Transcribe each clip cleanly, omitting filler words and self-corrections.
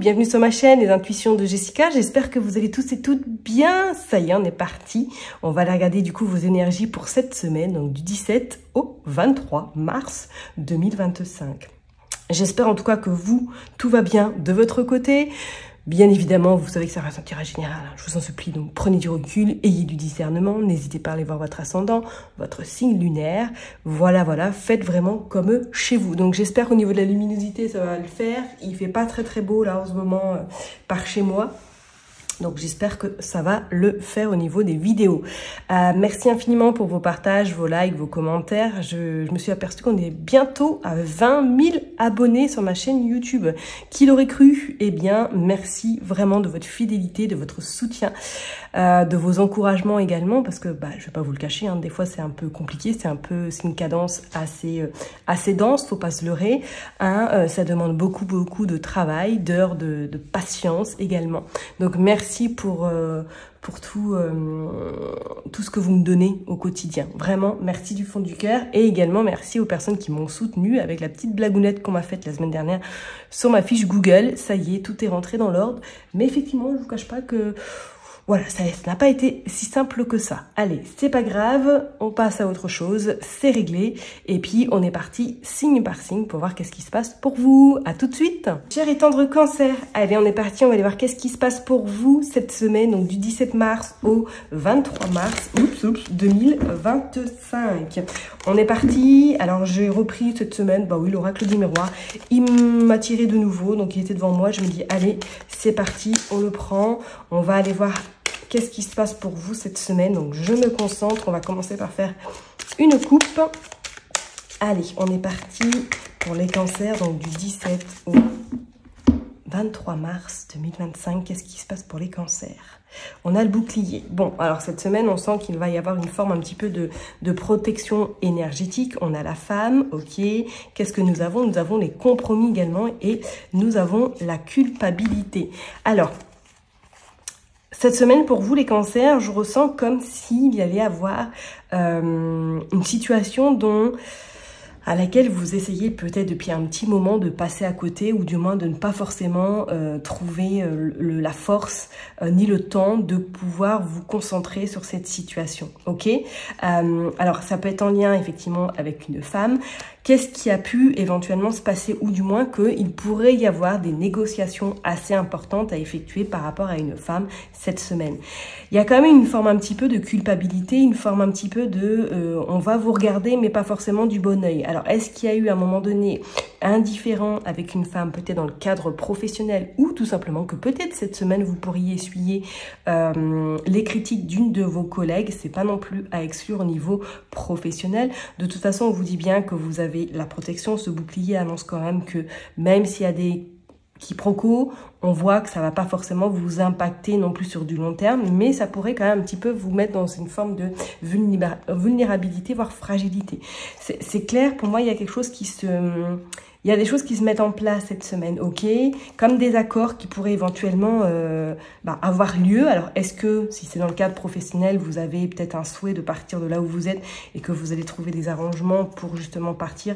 bienvenue sur ma chaîne Les Intuitions de Jessica. J'espère que vous allez tous et toutes bien. Ça y est, on est parti. On va aller regarder du coup vos énergies pour cette semaine, donc du 17 au 23 mars 2025. J'espère en tout cas que vous, tout va bien de votre côté. Bien évidemment, vous savez que ça reste un tirage général, je vous en supplie, donc prenez du recul, ayez du discernement, n'hésitez pas à aller voir votre ascendant, votre signe lunaire, voilà, faites vraiment comme chez vous. Donc j'espère qu'au niveau de la luminosité, ça va le faire, il fait pas très beau là en ce moment par chez moi. Donc j'espère que ça va le faire au niveau des vidéos. Merci infiniment pour vos partages, vos likes, vos commentaires. Je me suis aperçue qu'on est bientôt à 20 000 abonnés sur ma chaîne YouTube. Qui l'aurait cru? Eh bien, merci vraiment de votre fidélité, de votre soutien, de vos encouragements également, parce que je vais pas vous le cacher, hein, des fois c'est un peu compliqué, c'est une cadence assez dense, faut pas se leurrer. Hein, ça demande beaucoup de travail, d'heures de patience également. Donc merci pour tout ce que vous me donnez au quotidien. Vraiment, merci du fond du cœur. Et également, merci aux personnes qui m'ont soutenue avec la petite blagounette qu'on m'a faite la semaine dernière sur ma fiche Google. Ça y est, tout est rentré dans l'ordre. Mais effectivement, je ne vous cache pas que... Voilà, ça n'a pas été si simple que ça. Allez, c'est pas grave, on passe à autre chose, c'est réglé. Et puis, on est parti signe par signe pour voir qu'est-ce qui se passe pour vous. À tout de suite. Cher et tendre Cancer, allez, on est parti, on va aller voir qu'est-ce qui se passe pour vous cette semaine, donc du 17 mars au 23 mars 2025. On est parti, alors j'ai repris cette semaine, l'oracle du miroir. Il m'a tiré de nouveau, donc il était devant moi, je me dis, allez, c'est parti, on le prend, on va aller voir qu'est-ce qui se passe pour vous cette semaine. Donc, je me concentre. On va commencer par faire une coupe. Allez, on est parti pour les cancers. Donc, du 17 au 23 mars 2025. Qu'est-ce qui se passe pour les cancers? On a le bouclier. Bon, alors cette semaine, on sent qu'il va y avoir une forme un petit peu de protection énergétique. On a la femme, ok. Qu'est-ce que nous avons? Nous avons les compromis également et nous avons la culpabilité. Alors, cette semaine, pour vous, les cancers, je ressens comme s'il y allait avoir une situation à laquelle vous essayez peut-être depuis un petit moment de passer à côté ou du moins de ne pas forcément trouver la force ni le temps de pouvoir vous concentrer sur cette situation, ok? Alors, ça peut être en lien effectivement avec une femme. Qu'est-ce qui a pu éventuellement se passer ou du moins qu'il pourrait y avoir des négociations assez importantes à effectuer par rapport à une femme cette semaine. Il y a quand même une forme un petit peu de culpabilité, une forme un petit peu de on va vous regarder mais pas forcément du bon œil. Alors est-ce qu'il y a eu à un moment donné un différend avec une femme peut-être dans le cadre professionnel ou tout simplement que peut-être cette semaine vous pourriez essuyer les critiques d'une de vos collègues. C'est pas non plus à exclure au niveau professionnel. De toute façon on vous dit bien que vous avez la protection. Ce bouclier annonce quand même que même s'il y a des quiproquos, on voit que ça va pas forcément vous impacter non plus sur du long terme, mais ça pourrait quand même un petit peu vous mettre dans une forme de vulnérabilité, voire fragilité. C'est clair, pour moi, il y a quelque chose il y a des choses qui se mettent en place cette semaine, ok? Comme des accords qui pourraient éventuellement avoir lieu. Alors, est-ce que, si c'est dans le cadre professionnel, vous avez peut-être un souhait de partir de là où vous êtes et que vous allez trouver des arrangements pour justement partir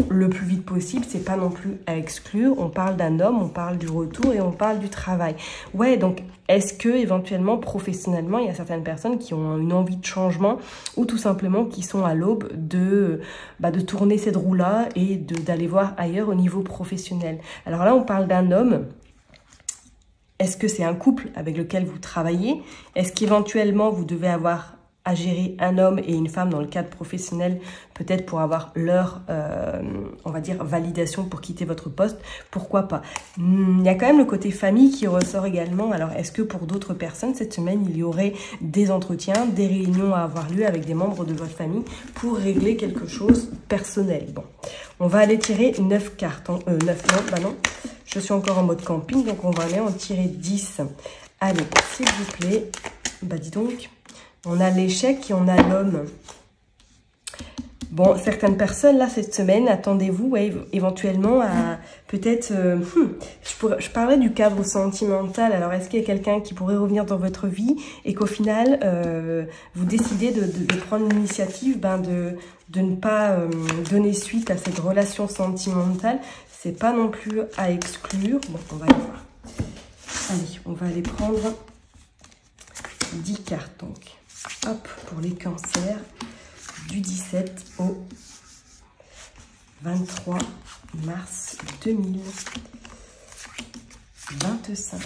le plus vite possible? C'est pas non plus à exclure. On parle d'un homme, on parle du retour et on parle du travail. Ouais, donc, est-ce que éventuellement, professionnellement, il y a certaines personnes qui ont une envie de changement ou tout simplement qui sont à l'aube de tourner cette roue-là et d'aller voir ailleurs au niveau professionnel. Alors là, on parle d'un homme. Est-ce que c'est un couple avec lequel vous travaillez? Est-ce qu'éventuellement, vous devez avoir à gérer un homme et une femme dans le cadre professionnel, peut-être pour avoir leur, on va dire, validation pour quitter votre poste? Pourquoi pas? Il y a quand même le côté famille qui ressort également. Alors, est-ce que pour d'autres personnes, cette semaine, il y aurait des entretiens, des réunions à avoir lieu avec des membres de votre famille pour régler quelque chose personnel? Bon, on va aller tirer 9 cartes. 9, non, je suis encore en mode camping, donc on va aller en tirer 10. Allez, s'il vous plaît, dis donc... On a l'échec et on a l'homme. Bon, certaines personnes, là, cette semaine, attendez-vous éventuellement à peut-être... je parlerai du cadre sentimental. Alors, est-ce qu'il y a quelqu'un qui pourrait revenir dans votre vie et qu'au final, vous décidez de prendre l'initiative de ne pas donner suite à cette relation sentimentale? C'est pas non plus à exclure. Bon, on va y voir. Allez, on va aller prendre 10 cartes. Donc, hop, pour les cancers, du 17 au 23 mars 2025.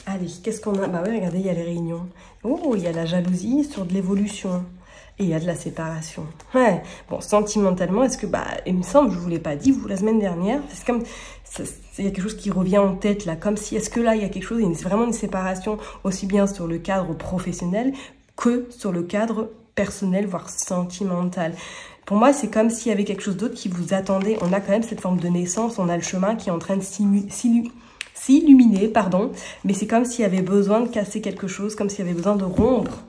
Allez, qu'est-ce qu'on a? Bah oui, regardez, il y a les réunions. Oh, il y a la jalousie sur de l'évolution. Et il y a de la séparation. Ouais. Bon, sentimentalement, est-ce que... Bah, il me semble, je ne vous l'ai pas dit, vous, la semaine dernière, c'est comme... Il y a quelque chose qui revient en tête, là, comme si... Est-ce que là, il y a quelque chose, il y a vraiment une séparation, aussi bien sur le cadre professionnel que sur le cadre personnel, voire sentimental. Pour moi, c'est comme s'il y avait quelque chose d'autre qui vous attendait. On a quand même cette forme de naissance, on a le chemin qui est en train de s'illuminer, pardon. Mais c'est comme s'il y avait besoin de casser quelque chose, comme s'il y avait besoin de rompre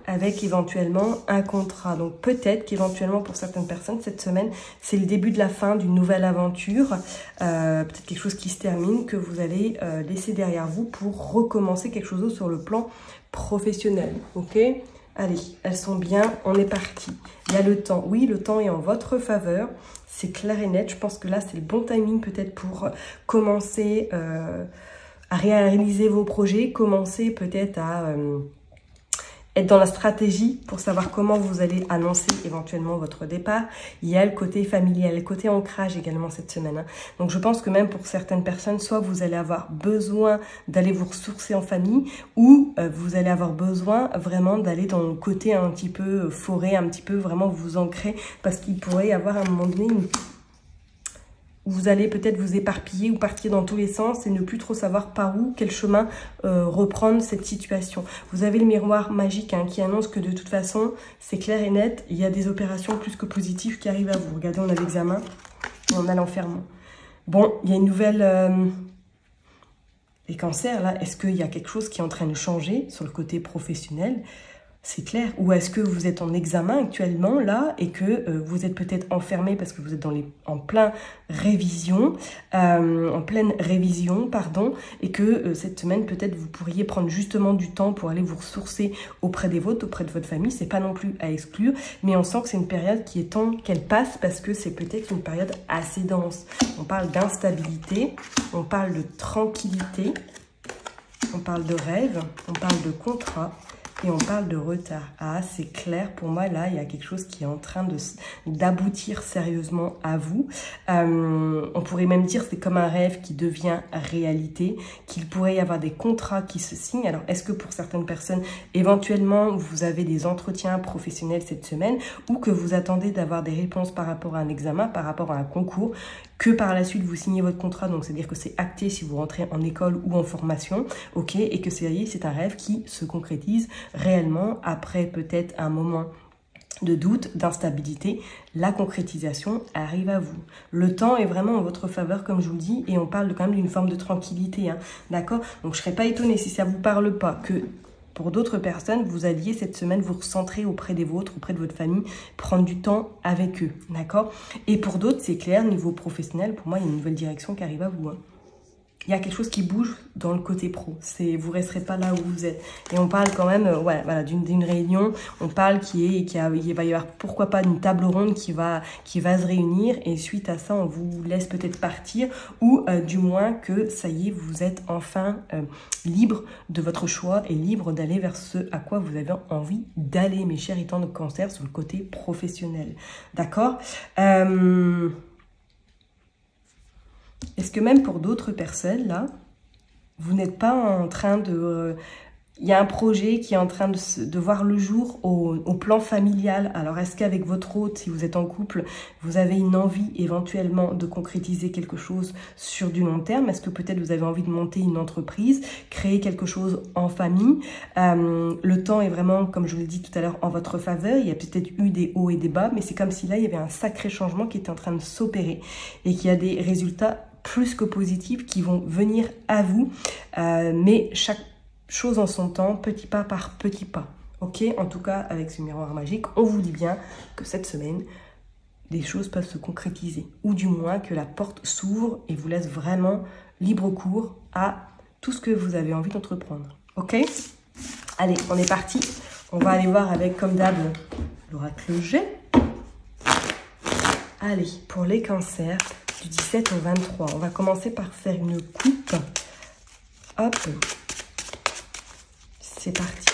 avec éventuellement un contrat. Donc peut-être qu'éventuellement pour certaines personnes, cette semaine, c'est le début de la fin d'une nouvelle aventure. Peut-être quelque chose qui se termine, que vous allez laisser derrière vous pour recommencer quelque chose d'autre sur le plan professionnel. Ok ? Allez, elles sont bien, on est parti. Il y a le temps. Oui, le temps est en votre faveur. C'est clair et net. Je pense que là, c'est le bon timing peut-être pour commencer à réaliser vos projets, commencer peut-être à... être dans la stratégie pour savoir comment vous allez annoncer éventuellement votre départ. Il y a le côté familial, le côté ancrage également cette semaine. Hein. Donc je pense que même pour certaines personnes, soit vous allez avoir besoin d'aller vous ressourcer en famille, ou vous allez avoir besoin vraiment d'aller dans le côté un petit peu forêt, un petit peu vraiment vous ancrer, parce qu'il pourrait y avoir à un moment donné vous allez peut-être vous éparpiller ou partir dans tous les sens et ne plus trop savoir par où, quel chemin reprendre cette situation. Vous avez le miroir magique hein, qui annonce que de toute façon, c'est clair et net, il y a des opérations plus que positives qui arrivent à vous. Regardez, on a l'examen et on a l'enfermement. Bon, il y a une nouvelle... Les cancers, là, est-ce qu'il y a quelque chose qui est en train de changer sur le côté professionnel ? C'est clair. Ou est-ce que vous êtes en examen actuellement, là, et que vous êtes peut-être enfermé parce que vous êtes en pleine révision, pardon, et que cette semaine, peut-être, vous pourriez prendre justement du temps pour aller vous ressourcer auprès des vôtres, auprès de votre famille. C'est pas non plus à exclure, mais on sent que c'est une période qui est temps qu'elle passe parce que c'est peut-être une période assez dense. On parle d'instabilité, on parle de tranquillité, on parle de rêve, on parle de contrat. Et on parle de retard. Ah, c'est clair, pour moi, là, il y a quelque chose qui est en train d'aboutir sérieusement à vous. On pourrait même dire que c'est comme un rêve qui devient réalité, qu'il pourrait y avoir des contrats qui se signent. Alors, est-ce que pour certaines personnes, éventuellement, vous avez des entretiens professionnels cette semaine ou que vous attendez d'avoir des réponses par rapport à un examen, par rapport à un concours, que par la suite, vous signez votre contrat, donc c'est-à-dire que c'est acté si vous rentrez en école ou en formation, ok, et que c'est un rêve qui se concrétise réellement après peut-être un moment de doute, d'instabilité, la concrétisation arrive à vous. Le temps est vraiment en votre faveur, comme je vous le dis, et on parle quand même d'une forme de tranquillité, hein, d'accord? Donc je ne serais pas étonnée si ça ne vous parle pas que... Pour d'autres personnes, vous alliez cette semaine vous recentrer auprès des vôtres, auprès de votre famille, prendre du temps avec eux, d'accord? Et pour d'autres, c'est clair, niveau professionnel, pour moi, il y a une nouvelle direction qui arrive à vous. Hein. Il y a quelque chose qui bouge dans le côté pro. Vous ne resterez pas là où vous êtes. Et on parle quand même voilà, d'une réunion. On parle il va y avoir pourquoi pas une table ronde qui va se réunir. Et suite à ça, on vous laisse peut-être partir. Ou du moins que ça y est, vous êtes enfin libre de votre choix et libre d'aller vers ce à quoi vous avez envie d'aller, mes chers étant de cancer, sur le côté professionnel. D'accord ? Est-ce que même pour d'autres personnes, là, vous n'êtes pas en train de... Il y a un projet qui est en train de voir le jour au plan familial. Alors, est-ce qu'avec votre hôte, si vous êtes en couple, vous avez une envie éventuellement de concrétiser quelque chose sur du long terme? Est-ce que peut-être vous avez envie de monter une entreprise, créer quelque chose en famille? Le temps est vraiment, comme je vous l'ai dit tout à l'heure, en votre faveur. Il y a peut-être eu des hauts et des bas, mais c'est comme si là, il y avait un sacré changement qui était en train de s'opérer et qu'il y a des résultats plus que positifs qui vont venir à vous. Mais chaque chose en son temps, petit pas par petit pas. Ok, en tout cas, avec ce miroir magique, on vous dit bien que cette semaine, des choses peuvent se concrétiser. Ou du moins que la porte s'ouvre et vous laisse vraiment libre cours à tout ce que vous avez envie d'entreprendre. Ok? Allez, on est parti. On va aller voir avec, comme d'hab, l'oracle G. Allez, pour les cancers, du 17 au 23. On va commencer par faire une coupe. Hop. C'est parti.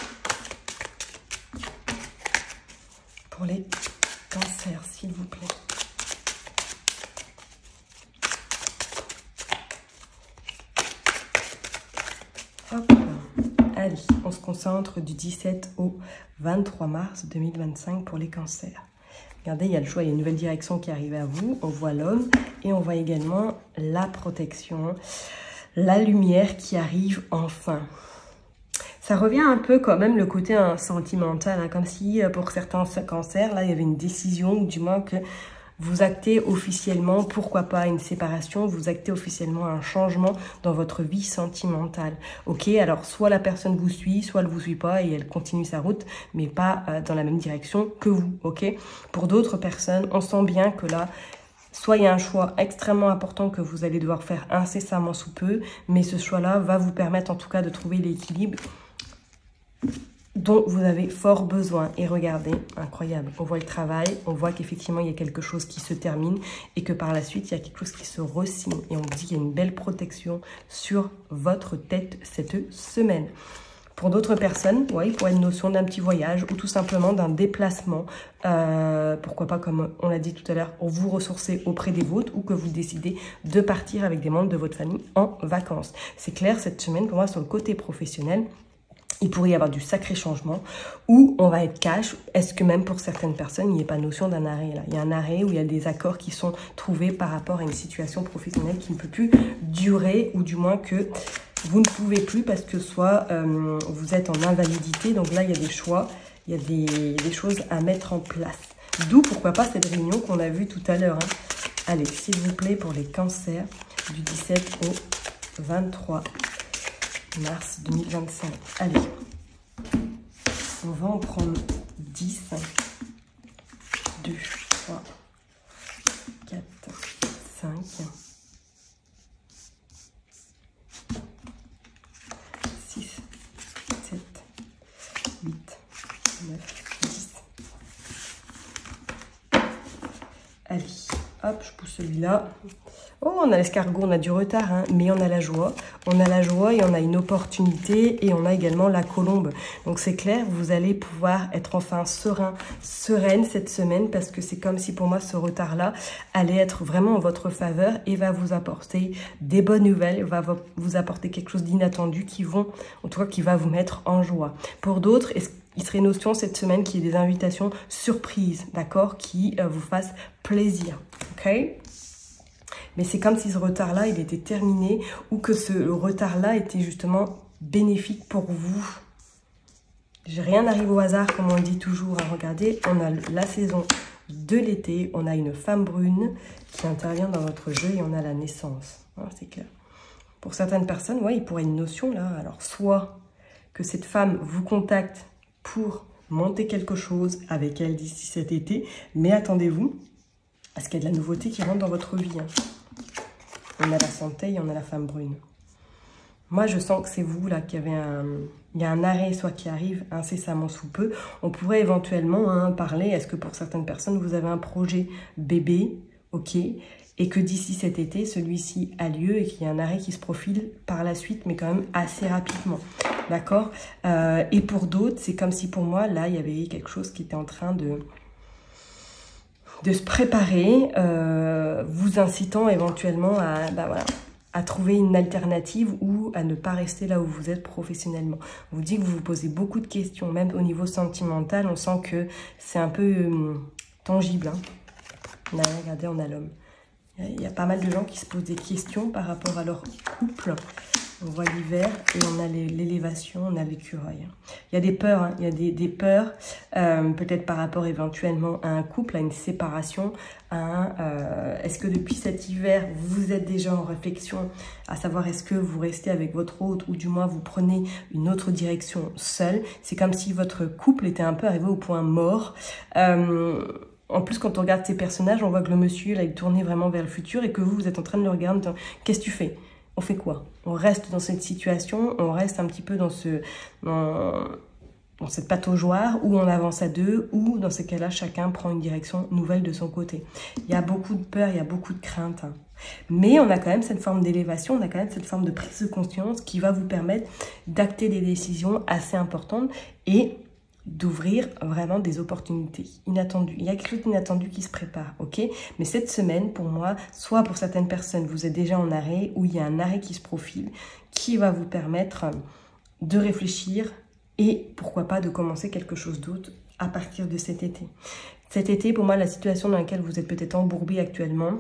Pour les cancers, s'il vous plaît. Hop. Allez, on se concentre du 17 au 23 mars 2025 pour les cancers. Regardez, il y a le choix, il y a une nouvelle direction qui arrive à vous. On voit l'homme et on voit également la protection, la lumière qui arrive enfin. Ça revient un peu quand même le côté sentimental, hein, comme si pour certains cancers, là, il y avait une décision, ou du moins que vous actez officiellement, pourquoi pas une séparation, vous actez officiellement un changement dans votre vie sentimentale. Ok, alors soit la personne vous suit, soit elle vous suit pas et elle continue sa route, mais pas dans la même direction que vous. Ok, pour d'autres personnes, on sent bien que là, soit il y a un choix extrêmement important que vous allez devoir faire incessamment sous peu, mais ce choix-là va vous permettre en tout cas de trouver l'équilibre dont vous avez fort besoin. Et regardez, incroyable, on voit le travail, on voit qu'effectivement il y a quelque chose qui se termine et que par la suite il y a quelque chose qui se re-signe et on dit qu'il y a une belle protection sur votre tête cette semaine. Pour d'autres personnes, ouais, il pourrait être une notion d'un petit voyage ou tout simplement d'un déplacement. Pourquoi pas, comme on l'a dit tout à l'heure, vous ressourcer auprès des vôtres ou que vous décidez de partir avec des membres de votre famille en vacances. C'est clair, cette semaine, pour moi, sur le côté professionnel, il pourrait y avoir du sacré changement où on va être cash. Est-ce que même pour certaines personnes, il n'y a pas notion d'un arrêt là? Il y a un arrêt où il y a des accords qui sont trouvés par rapport à une situation professionnelle qui ne peut plus durer ou du moins que vous ne pouvez plus parce que soit vous êtes en invalidité. Donc là, il y a des choix, il y a des choses à mettre en place. D'où, pourquoi pas, cette réunion qu'on a vue tout à l'heure. Hein. Allez, s'il vous plaît, pour les cancers du 17 au 23 mars 2025. Allez, on va en prendre 10, 2, 3, 4, 5, 6, 7, 8, 9, 10. Allez, hop, je pousse celui-là. Oh, on a l'escargot, on a du retard, hein, mais on a la joie. On a la joie et on a une opportunité et on a également la colombe. Donc c'est clair, vous allez pouvoir être enfin serein, sereine cette semaine parce que c'est comme si pour moi ce retard-là allait être vraiment en votre faveur et va vous apporter des bonnes nouvelles, va vous apporter quelque chose d'inattendu qui va vous mettre en joie. Pour d'autres, il serait notion cette semaine qu'il y ait des invitations surprises, d'accord, qui vous fassent plaisir, ok? Mais c'est comme si ce retard-là, il était terminé ou que ce retard-là était justement bénéfique pour vous. Rien n'arrive au hasard, comme on dit toujours. Hein. Regardez, on a la saison de l'été, on a une femme brune qui intervient dans votre jeu et on a la naissance. Hein, c'est clair. Pour certaines personnes, ouais, il pourrait y avoir une notion là. Alors, soit que cette femme vous contacte pour monter quelque chose avec elle d'ici cet été, mais attendez-vous à ce qu'il y ait de la nouveauté qui rentre dans votre vie. Hein. On a la santé et on a la femme brune. Moi, je sens que c'est vous là qui avez il y a un arrêt, soit qui arrive incessamment sous peu. On pourrait éventuellement parler, est-ce que pour certaines personnes, vous avez un projet bébé, ok, et que d'ici cet été, celui-ci a lieu et qu'il y a un arrêt qui se profile par la suite, mais quand même assez rapidement, d'accord? Et pour d'autres, c'est comme si pour moi, là, il y avait quelque chose qui était en train de se préparer, vous incitant éventuellement à trouver une alternative ou à ne pas rester là où vous êtes professionnellement. On vous dit que vous vous posez beaucoup de questions, même au niveau sentimental, on sent que c'est un peu tangible. Hein. Regardez, on a l'homme. Il y a pas mal de gens qui se posent des questions par rapport à leur couple. On voit l'hiver et on a l'élévation, on a l'écureuil. Il y a des peurs, hein, il y a des peurs, peut-être par rapport éventuellement à un couple, à une séparation, est-ce que depuis cet hiver, vous êtes déjà en réflexion, à savoir est-ce que vous restez avec votre hôte ou du moins vous prenez une autre direction seule. C'est comme si votre couple était un peu arrivé au point mort. En plus, quand on regarde ces personnages, on voit que le monsieur, là, il tournait vraiment vers le futur et que vous êtes en train de le regarder en disant « Qu'est-ce que tu fais ?» On fait quoi? On reste dans cette situation, on reste un petit peu dans dans cette pataugeoire où on avance à deux, ou dans ces cas-là, chacun prend une direction nouvelle de son côté. Il y a beaucoup de peur, il y a beaucoup de crainte. Hein. Mais on a quand même cette forme d'élévation, on a quand même cette forme de prise de conscience qui va vous permettre d'acter des décisions assez importantes et d'ouvrir vraiment des opportunités inattendues. Il y a quelque chose d'inattendu qui se prépare, ok? Mais cette semaine, pour moi, soit pour certaines personnes, vous êtes déjà en arrêt, ou il y a un arrêt qui se profile, qui va vous permettre de réfléchir et pourquoi pas de commencer quelque chose d'autre à partir de cet été. Cet été, pour moi, la situation dans laquelle vous êtes peut-être embourbé actuellement,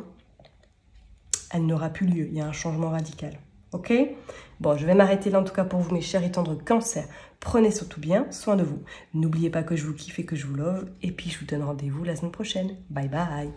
elle n'aura plus lieu. Il y a un changement radical. Ok? Bon, je vais m'arrêter là en tout cas pour vous, mes chers et tendres cancers. Prenez surtout bien soin de vous. N'oubliez pas que je vous kiffe et que je vous love. Et puis, je vous donne rendez-vous la semaine prochaine. Bye bye!